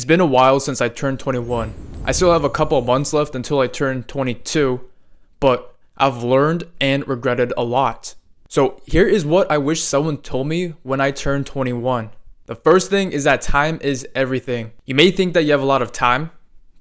It's been a while since I turned 21. I still have a couple of months left until I turn 22, but I've learned and regretted a lot. So here is what I wish someone told me when I turned 21. The first thing is that time is everything. You may think that you have a lot of time,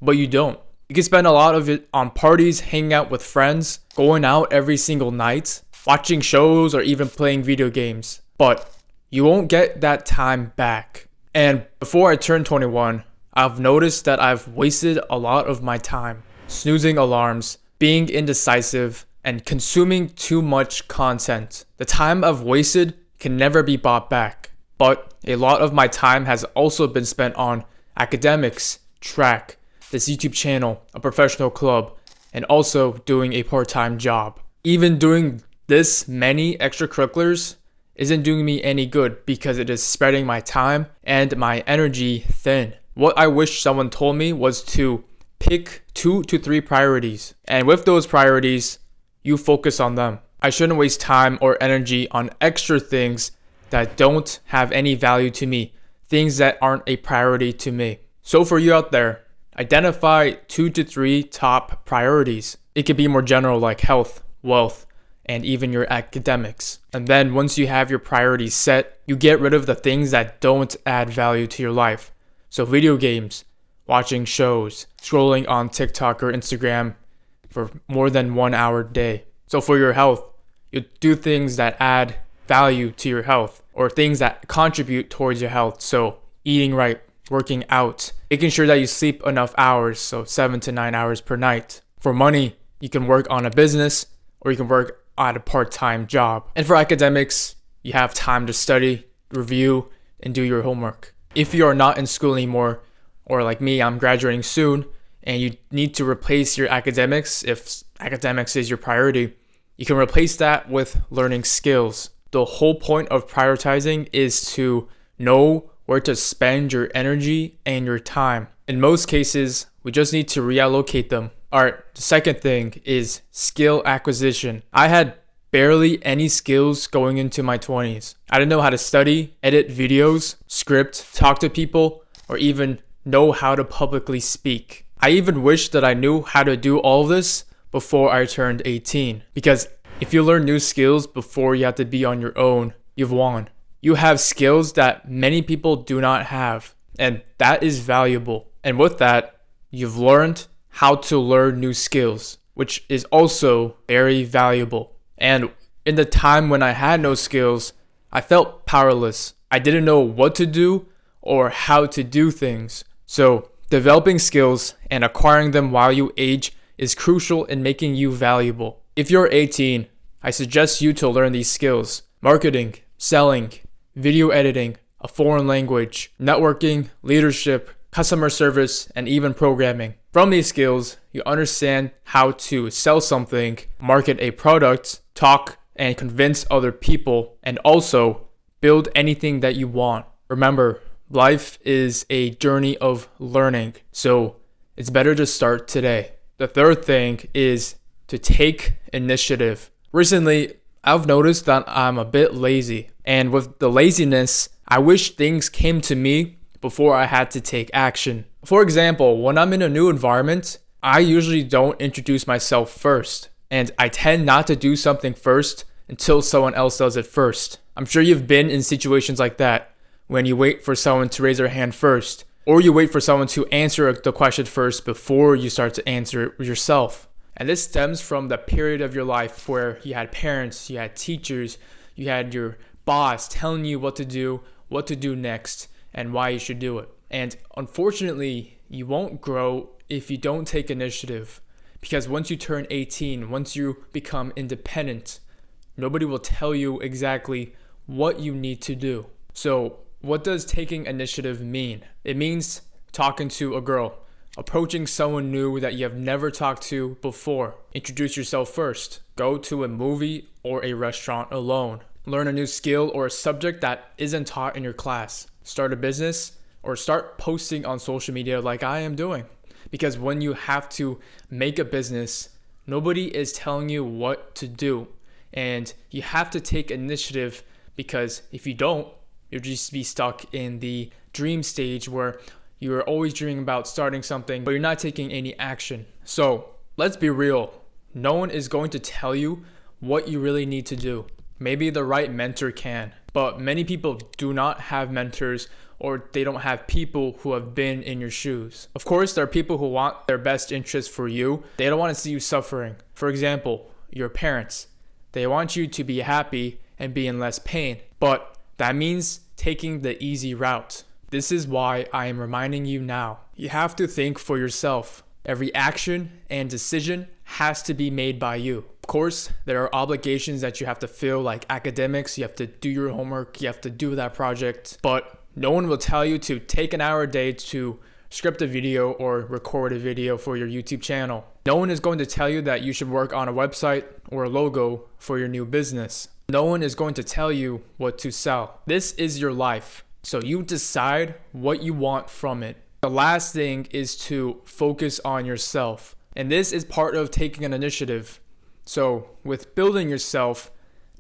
but you don't. You can spend a lot of it on parties, hanging out with friends, going out every single night, watching shows, or even playing video games. But you won't get that time back. And before I turned 21, I've noticed that I've wasted a lot of my time snoozing alarms, being indecisive, and consuming too much content. The time I've wasted can never be bought back. But a lot of my time has also been spent on academics, track, this YouTube channel, a professional club, and also doing a part-time job. Even doing this many extracurriculars isn't doing me any good because it is spreading my time and my energy thin. What I wish someone told me was to pick 2 to 3 priorities. And with those priorities, you focus on them. I shouldn't waste time or energy on extra things that don't have any value to me, things that aren't a priority to me. So for you out there, identify 2 to 3 top priorities. It could be more general like health, wealth, and even your academics. And then once you have your priorities set, you get rid of the things that don't add value to your life. So video games, watching shows, scrolling on TikTok or Instagram for more than 1 hour a day. So for your health, you do things that add value to your health or things that contribute towards your health. So eating right, working out, making sure that you sleep enough hours, so 7 to 9 hours per night. For money, you can work on a business or you can work at a part-time job. And for academics, you have time to study, review, and do your homework. If you are not in school anymore, or like me, I'm graduating soon, and you need to replace your academics, if academics is your priority, you can replace that with learning skills. The whole point of prioritizing is to know where to spend your energy and your time. In most cases, we just need to reallocate them. Alright, the second thing is skill acquisition. I had barely any skills going into my 20s. I didn't know how to study, edit videos, script, talk to people, or even know how to publicly speak. I even wish that I knew how to do all of this before I turned 18. Because if you learn new skills before you have to be on your own, you've won. You have skills that many people do not have, and that is valuable. And with that, you've learned how to learn new skills, which is also very valuable. And in the time when I had no skills, I felt powerless. I didn't know what to do or how to do things. So developing skills and acquiring them while you age is crucial in making you valuable. If you're 18, I suggest you to learn these skills: marketing, selling, video editing, a foreign language, networking, leadership, customer service, and even programming. From these skills, you understand how to sell something, market a product, talk and convince other people, and also build anything that you want. Remember, life is a journey of learning, so it's better to start today. The third thing is to take initiative. Recently, I've noticed that I'm a bit lazy, and with the laziness, I wish things came to me before I had to take action. For example, when I'm in a new environment, I usually don't introduce myself first, and I tend not to do something first until someone else does it first. I'm sure you've been in situations like that, when you wait for someone to raise their hand first, or you wait for someone to answer the question first before you start to answer it yourself. And this stems from the period of your life where you had parents, you had teachers, you had your boss telling you what to do next, and why you should do it. And unfortunately, you won't grow if you don't take initiative. Because once you turn 18, once you become independent, nobody will tell you exactly what you need to do. So what does taking initiative mean? It means talking to a girl, approaching someone new that you have never talked to before. Introduce yourself first. Go to a movie or a restaurant alone. Learn a new skill or a subject that isn't taught in your class. Start a business or start posting on social media like I am doing. Because when you have to make a business, nobody is telling you what to do. And you have to take initiative, because if you don't, you'll just be stuck in the dream stage where You are always dreaming about starting something, but you're not taking any action. So let's be real. No one is going to tell you what you really need to do. Maybe the right mentor can, but many people do not have mentors, or they don't have people who have been in your shoes. Of course, there are people who want their best interest for you. They don't want to see you suffering. For example, your parents. They want you to be happy and be in less pain, but that means taking the easy route. This is why I am reminding you now. You have to think for yourself. Every action and decision has to be made by you. Of course, there are obligations that you have to fill, like academics. You have to do your homework. You have to do that project. But no one will tell you to take an hour a day to script a video or record a video for your YouTube channel. No one is going to tell you that you should work on a website or a logo for your new business. No one is going to tell you what to sell. This is your life. So you decide what you want from it. The last thing is to focus on yourself. And this is part of taking an initiative. So with building yourself,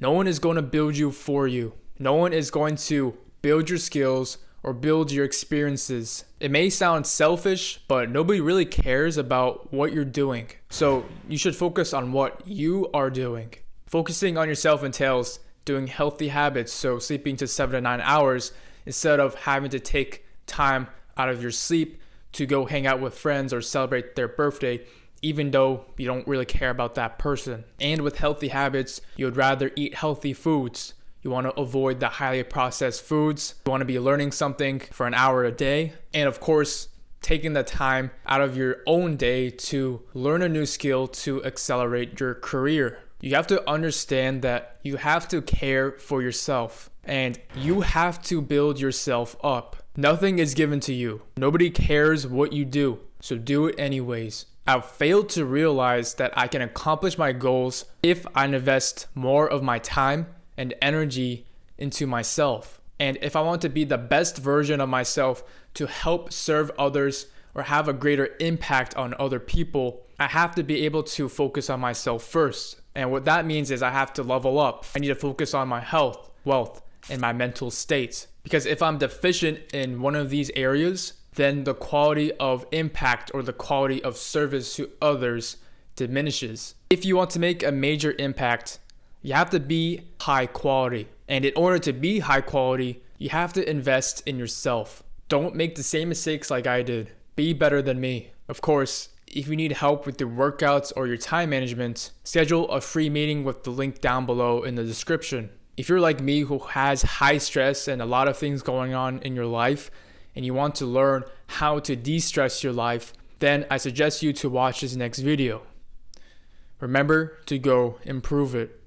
no one is going to build you for you. No one is going to build your skills or build your experiences. It may sound selfish, but nobody really cares about what you're doing. So you should focus on what you are doing. Focusing on yourself entails doing healthy habits, so sleeping to 7 to 9 hours instead of having to take time out of your sleep to go hang out with friends or celebrate their birthday, even though you don't really care about that person. And with healthy habits, you would rather eat healthy foods. You want to avoid the highly processed foods. You want to be learning something for an hour a day. And of course, taking the time out of your own day to learn a new skill to accelerate your career. You have to understand that you have to care for yourself and you have to build yourself up. Nothing is given to you. Nobody cares what you do, so do it anyways. I've failed to realize that I can accomplish my goals if I invest more of my time and energy into myself. And if I want to be the best version of myself to help serve others or have a greater impact on other people, I have to be able to focus on myself first. And what that means is I have to level up. I need to focus on my health, wealth, and my mental state. Because if I'm deficient in one of these areas, then the quality of impact or the quality of service to others diminishes. If you want to make a major impact, you have to be high quality. And in order to be high quality, you have to invest in yourself. Don't make the same mistakes like I did. Be better than me. Of course, if you need help with your workouts or your time management, schedule a free meeting with the link down below in the description. If you're like me who has high stress and a lot of things going on in your life, and you want to learn how to de-stress your life, then I suggest you to watch this next video. Remember to go improve it.